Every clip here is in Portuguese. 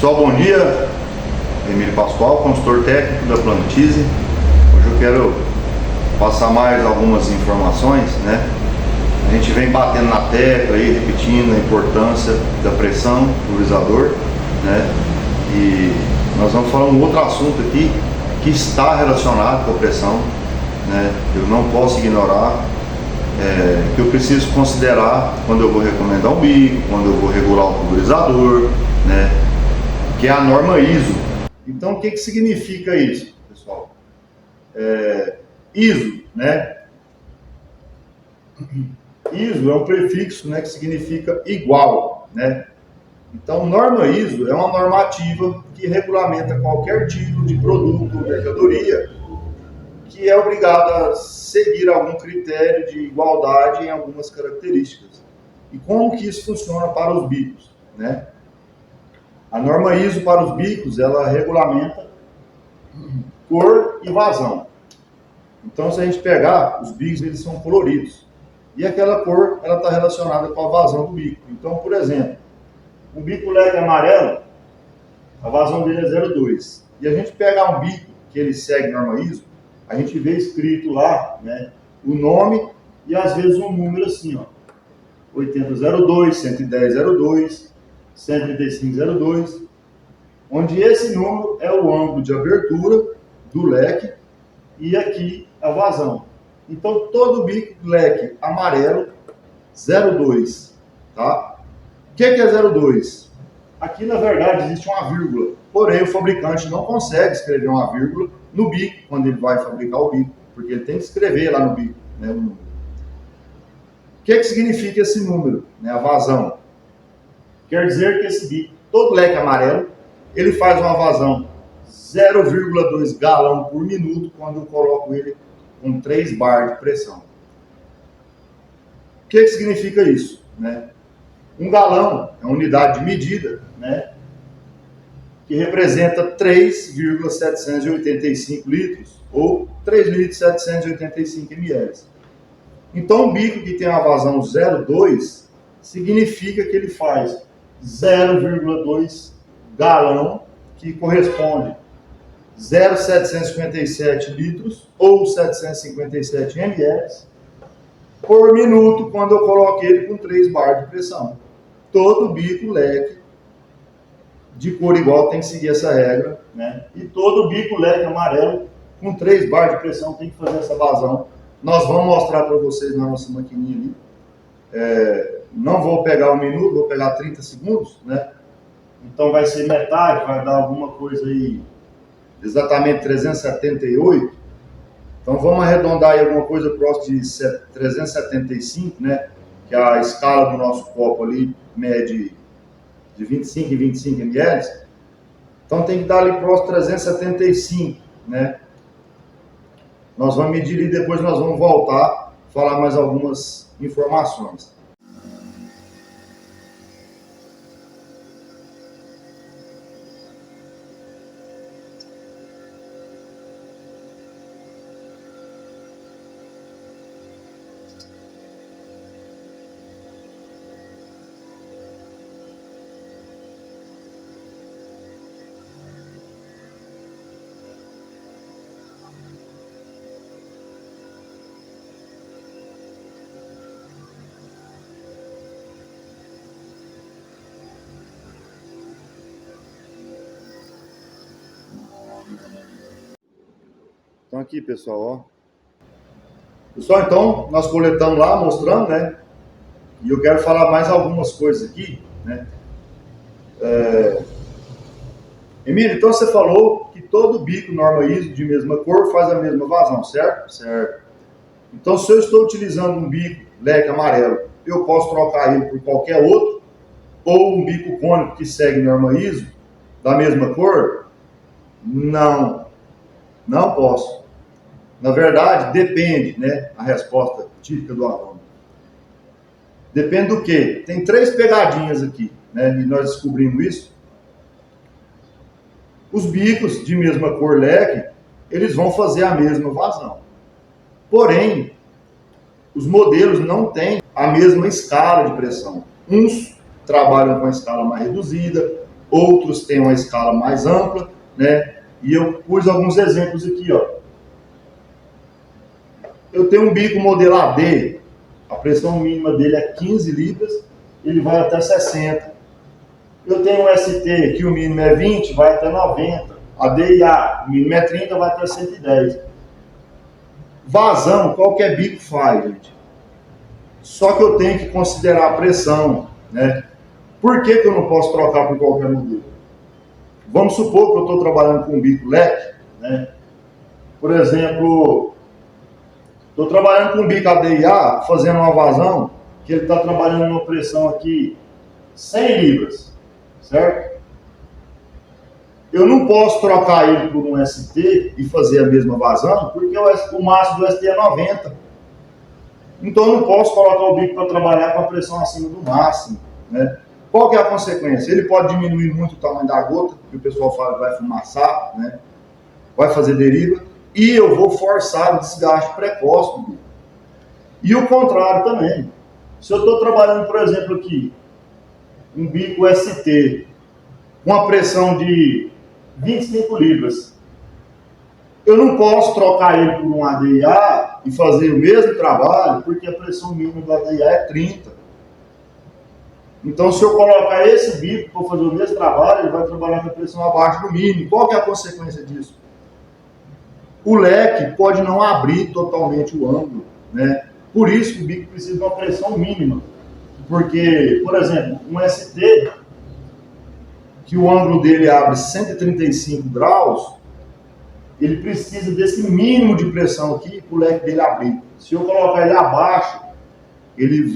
Pessoal, bom dia. Emílio Pascoal, consultor técnico da Plantize. Hoje eu quero passar mais algumas informações, né? A gente vem batendo na tecla aí, repetindo a importância da pressão do pulverizador, né? E nós vamos falar um outro assunto aqui que está relacionado com a pressão, né? Eu não posso ignorar, que eu preciso considerar quando eu vou recomendar um bico, quando eu vou regular o pulverizador, né? Que é a norma ISO. Então, o que significa isso, pessoal? ISO, né? ISO é um prefixo, né, que significa igual, né? Então, norma ISO é uma normativa que regulamenta qualquer tipo de produto ou mercadoria que é obrigado a seguir algum critério de igualdade em algumas características. E como que isso funciona para os bicos, né? A norma ISO para os bicos, ela regulamenta cor e vazão. Então, se a gente pegar, os bicos, eles são coloridos. E aquela cor, ela está relacionada com a vazão do bico. Então, por exemplo, o bico leque amarelo, a vazão dele é 0,2. E a gente pegar um bico que ele segue norma ISO, a gente vê escrito lá, né, o nome e às vezes um número assim, ó, 8002, 11002, 13502, onde esse número é o ângulo de abertura do leque e aqui a vazão. Então, todo bico leque amarelo, 0,2, tá? O que é 0,2? Aqui, na verdade, existe uma vírgula, porém o fabricante não consegue escrever uma vírgula no bico, quando ele vai fabricar o bico, porque ele tem que escrever lá no bico, né, o número. O que significa esse número, né, a vazão? Quer dizer que esse bico, todo leque amarelo, ele faz uma vazão 0,2 galão por minuto quando eu coloco ele com 3 bar de pressão. O que significa isso, né? Um galão é uma unidade de medida, né, que representa 3,785 litros ou 3.785 ml. Então, um bico que tem uma vazão 0,2 significa que ele faz 0,2 galão, que corresponde 0,757 litros ou 757 ml por minuto quando eu coloco ele com 3 bar de pressão. Todo bico leque de cor igual tem que seguir essa regra, né? E todo bico leque amarelo com 3 bar de pressão tem que fazer essa vazão. Nós vamos mostrar para vocês na nossa maquininha ali. Não vou pegar 1 minuto, vou pegar 30 segundos, né? Então vai ser metade, vai dar alguma coisa aí, exatamente 378. Então vamos arredondar aí alguma coisa próxima de 375, né? Que a escala do nosso copo ali mede de 25 em 25 ml. Então tem que dar ali próximo 375, né? Nós vamos medir e depois nós vamos voltar, falar mais algumas informações. Então aqui, pessoal, ó. Pessoal, então, nós coletamos lá, mostrando, né? E eu quero falar mais algumas coisas aqui, né? Emílio, então você falou que todo bico norma ISO de mesma cor faz a mesma vazão, certo? Certo. Então, se eu estou utilizando um bico leque amarelo, eu posso trocar ele por qualquer outro, ou um bico cônico que segue norma ISO da mesma cor? Não, não posso. Na verdade, depende, né? A resposta típica do aluno. Depende do quê? Tem 3 pegadinhas aqui, né? E nós descobrimos isso. Os bicos de mesma cor leque, eles vão fazer a mesma vazão. Porém, os modelos não têm a mesma escala de pressão. Uns trabalham com a escala mais reduzida, outros têm uma escala mais ampla, né? E eu pus alguns exemplos aqui, ó. Eu tenho um bico modelo AD, a pressão mínima dele é 15 libras, ele vai até 60. Eu tenho um ST, que o mínimo é 20, vai até 90. A DIA, o mínimo é 30, vai até 110. Vazão, qualquer bico faz, gente. Só que eu tenho que considerar a pressão, né? Por que eu não posso trocar por qualquer modelo? Vamos supor que eu estou trabalhando com um bico leque, né? Por exemplo, estou trabalhando com um bico ADIA, fazendo uma vazão, que ele está trabalhando numa pressão aqui 100 libras, certo? Eu não posso trocar ele por um ST e fazer a mesma vazão, porque o máximo do ST é 90. Então eu não posso colocar o bico para trabalhar com a pressão acima do máximo, né? Qual que é a consequência? Ele pode diminuir muito o tamanho da gota, que o pessoal fala que vai fumaçar, né? Vai fazer deriva, e eu vou forçar o desgaste precoce do bico. E o contrário também. Se eu estou trabalhando, por exemplo, aqui, um bico ST, com a pressão de 25 libras, eu não posso trocar ele por um ADIA e fazer o mesmo trabalho, porque a pressão mínima do ADIA é 30. Então, se eu colocar esse bico para fazer o mesmo trabalho, ele vai trabalhar com a pressão abaixo do mínimo. Qual que é a consequência disso? O leque pode não abrir totalmente o ângulo, né? Por isso que o bico precisa de uma pressão mínima. Porque, por exemplo, um ST, que o ângulo dele abre 135 graus, ele precisa desse mínimo de pressão aqui para o leque dele abrir. Se eu colocar ele abaixo, ele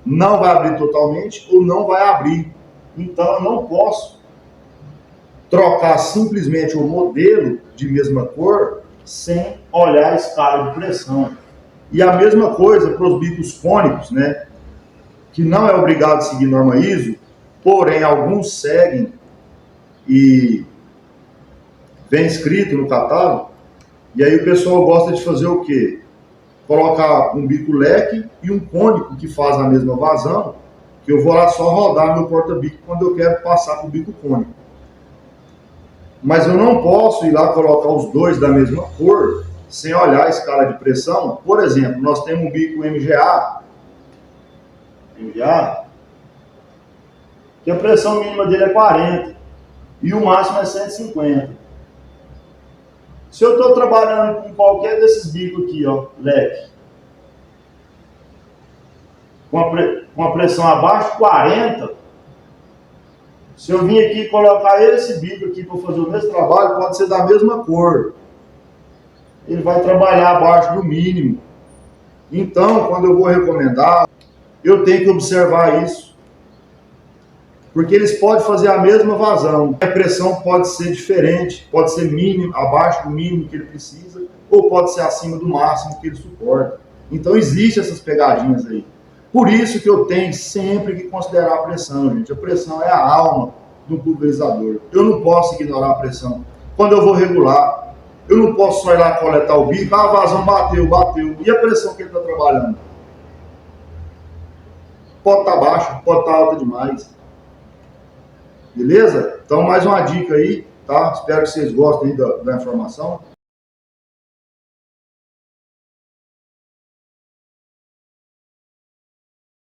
não vai abrir totalmente ou não vai abrir. Então eu não posso trocar simplesmente o modelo de mesma cor sem olhar a escala de pressão. E a mesma coisa para os bicos cônicos, né? Que não é obrigado a seguir norma ISO, porém alguns seguem e vem escrito no catálogo. E aí o pessoal gosta de fazer o quê? Colocar um bico leque e um cônico que faz a mesma vazão, que eu vou lá só rodar meu porta-bico quando eu quero passar para o bico cônico. Mas eu não posso ir lá colocar os dois da mesma cor sem olhar a escala de pressão. Por exemplo, nós temos um bico MGA, que a pressão mínima dele é 40 e o máximo é 150. Se eu estou trabalhando com qualquer desses bicos aqui, ó, leque, com a pressão abaixo de 40, se eu vir aqui e colocar esse bico aqui para fazer o mesmo trabalho, pode ser da mesma cor. Ele vai trabalhar abaixo do mínimo. Então, quando eu vou recomendar, eu tenho que observar isso. Porque eles podem fazer a mesma vazão. A pressão pode ser diferente, pode ser mínimo, abaixo do mínimo que ele precisa, ou pode ser acima do máximo que ele suporta. Então existem essas pegadinhas aí. Por isso que eu tenho sempre que considerar a pressão, gente. A pressão é a alma do pulverizador. Eu não posso ignorar a pressão. Quando eu vou regular, eu não posso só ir lá coletar o bico, a vazão bateu. E a pressão que ele está trabalhando? Pode estar baixa, pode estar alta demais. Beleza? Então, mais uma dica aí, tá? Espero que vocês gostem da informação.